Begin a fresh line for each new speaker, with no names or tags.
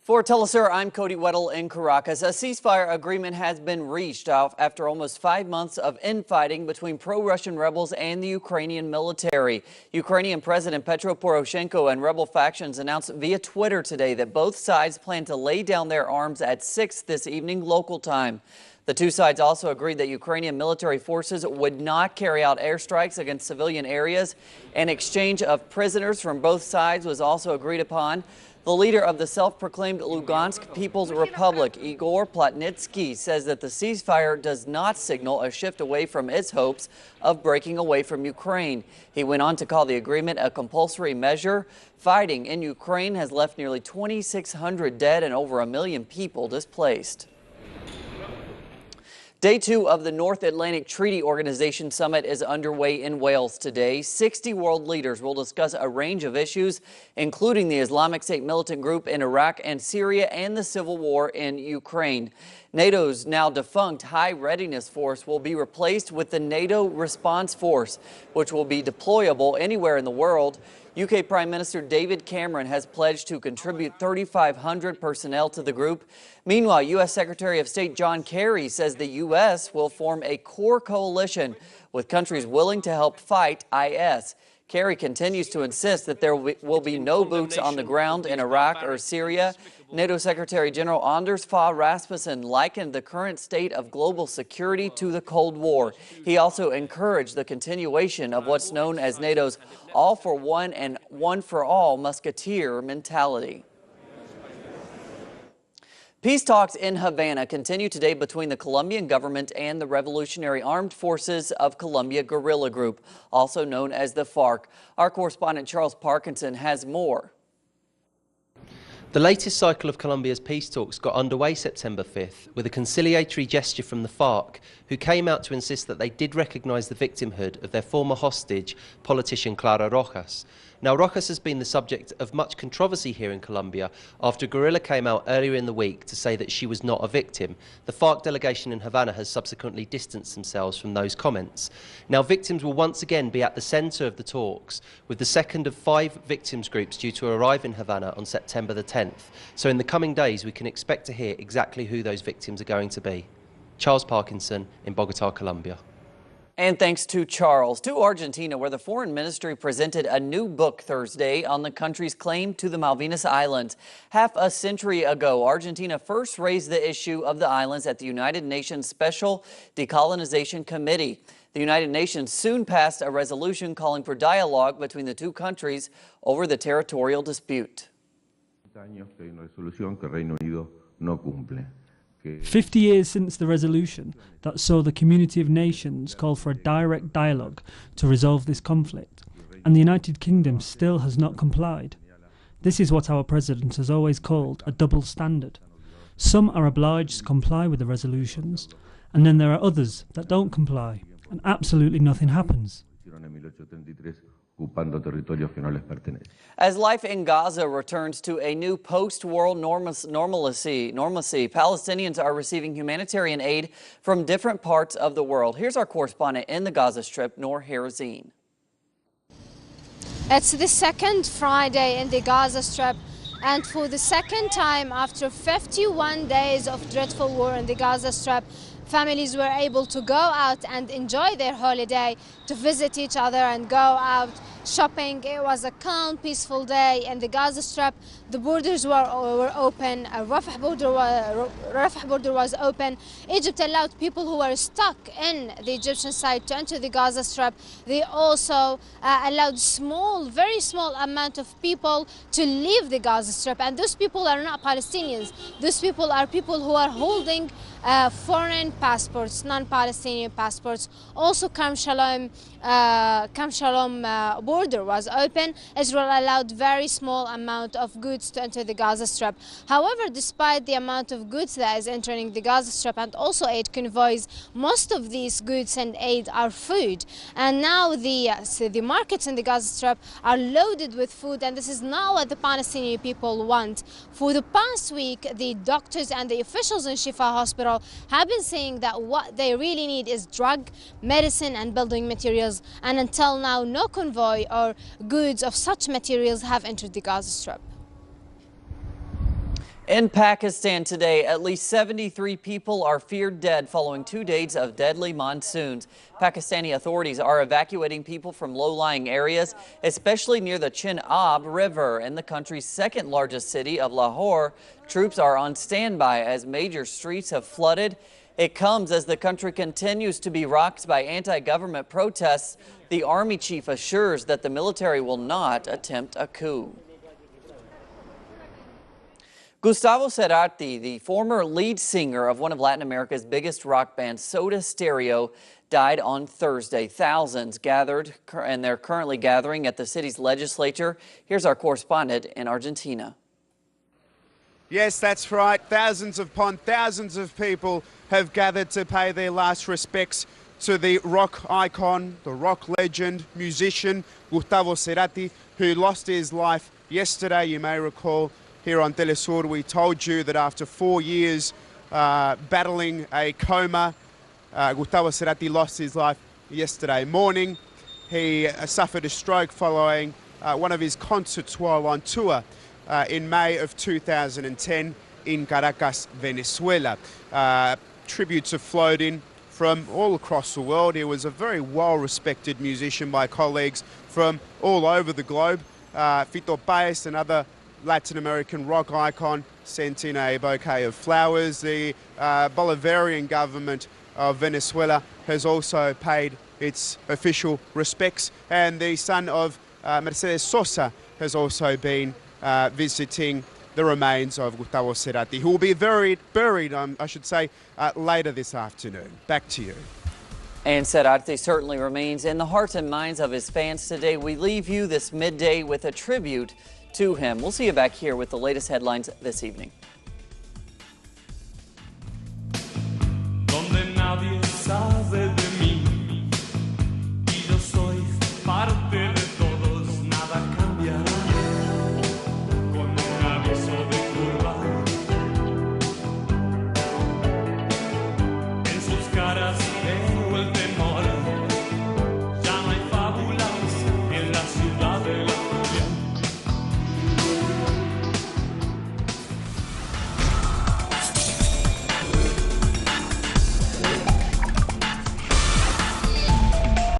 For Telesur, I'm Cody Weddle in Caracas. A ceasefire agreement has been reached after almost 5 months of infighting between pro-Russian rebels and the Ukrainian military. Ukrainian President Petro Poroshenko and rebel factions announced via Twitter today that both sides plan to lay down their arms at 6 this evening local time. The two sides also agreed that Ukrainian military forces would not carry out airstrikes against civilian areas. An exchange of prisoners from both sides was also agreed upon. The leader of the self-proclaimed Lugansk People's Republic, Igor Plotnitsky, says that the ceasefire does not signal a shift away from its hopes of breaking away from Ukraine. He went on to call the agreement a compulsory measure. Fighting in Ukraine has left nearly 2,600 dead and over 1 million people displaced. Day 2 of the North Atlantic Treaty Organization Summit is underway in Wales today. 60 world leaders will discuss a range of issues, including the Islamic State militant group in Iraq and Syria and the civil war in Ukraine. NATO's now defunct High Readiness Force will be replaced with the NATO Response Force, which will be deployable anywhere in the world. UK Prime Minister David Cameron has pledged to contribute 3,500 personnel to the group. Meanwhile, U.S. Secretary of State John Kerry says the U.S. will form a core coalition with countries willing to help fight IS. Kerry continues to insist that there will be no boots on the ground in Iraq or Syria. NATO Secretary General Anders Fogh Rasmussen likened the current state of global security to the Cold War. He also encouraged the continuation of what's known as NATO's all for one and one for all musketeer mentality. Peace talks in Havana continue today between the Colombian government and the Revolutionary Armed Forces of Colombia guerrilla group, also known as the FARC. Our correspondent Charles Parkinson has more.
The latest cycle of Colombia's peace talks got underway September 5th with a conciliatory gesture from the FARC, who came out to insist that they did recognise the victimhood of their former hostage, politician Clara Rojas. Now, Rojas has been the subject of much controversy here in Colombia after a guerrilla came out earlier in the week to say that she was not a victim. The FARC delegation in Havana has subsequently distanced themselves from those comments. Now, victims will once again be at the centre of the talks, with the second of 5 victims groups due to arrive in Havana on September the 10th. So in the coming days, we can expect to hear exactly who those victims are going to be. Charles Parkinson in Bogotá, Colombia.
And thanks to Charles. To Argentina, where the Foreign Ministry presented a new book Thursday on the country's claim to the Malvinas Islands. Half a century ago, Argentina first raised the issue of the islands at the United Nations Special Decolonization Committee. The United Nations soon passed a resolution calling for dialogue between the two countries over the territorial dispute.
50 years since the resolution that saw the community of nations call for a direct dialogue to resolve this conflict, and the United Kingdom still has not complied. This is what our president has always called a double standard. Some are obliged to comply with the resolutions, and then there are others that don't comply, and absolutely nothing happens.
As life in Gaza returns to a new post-war normalcy, Palestinians are receiving humanitarian aid from different parts of the world. Here's our correspondent in the Gaza Strip, Noor Harazin.
It's the second Friday in the Gaza Strip, and for the second time after 51 days of dreadful war in the Gaza Strip, families were able to go out and enjoy their holiday, to visit each other and go out shopping. It was a calm, peaceful day in the Gaza Strip. The borders were open. Rafah border was open. Egypt allowed people who were stuck in the Egyptian side to enter the Gaza Strip. They also allowed very small amount of people to leave the Gaza Strip. And those people are not Palestinians. Those people are people who are holding foreign passports, non-Palestinian passports. Also, Camp Shalom border was open. Israel allowed very small amount of goods to enter the Gaza Strip. However, despite the amount of goods that is entering the Gaza Strip and also aid convoys, most of these goods and aid are food. And now the markets in the Gaza Strip are loaded with food, and this is not what the Palestinian people want. For the past week, the doctors and the officials in Shifa Hospital have been saying that what they really need is drug, medicine and building materials, and until now no convoy or goods of such materials have entered the Gaza Strip.
In Pakistan today, at least 73 people are feared dead following 2 days of deadly monsoons. Pakistani authorities are evacuating people from low-lying areas, especially near the Chenab River. In the country's second largest city of Lahore, troops are on standby as major streets have flooded. It comes as the country continues to be rocked by anti-government protests. The army chief assures that the military will not attempt a coup. Gustavo Cerati, the former lead singer of one of Latin America's biggest rock bands, Soda Stereo, died on Thursday. Thousands gathered, and they're currently gathering at the city's legislature. Here's our correspondent in Argentina.
Yes, that's right. Thousands upon thousands of people have gathered to pay their last respects to the rock icon, the rock legend, musician, Gustavo Cerati, who lost his life yesterday. You may recall here on Telesur, we told you that after 4 years battling a coma, Gustavo Cerati lost his life yesterday morning. He suffered a stroke following one of his concerts while on tour in May of 2010 in Caracas, Venezuela. Tributes have flowed in from all across the world. He was a very well-respected musician by colleagues from all over the globe. Fito Páez, another Latin American rock icon, sent in a bouquet of flowers. The Bolivarian government of Venezuela has also paid its official respects, and the son of Mercedes Sosa has also been visiting the remains of Gustavo Cerati, who will be buried, I should say, later this afternoon. Back to you.
And Cerati certainly remains in the hearts and minds of his fans today. We leave you this midday with a tribute to him. We'll see you back here with the latest headlines this evening.
Donde nadie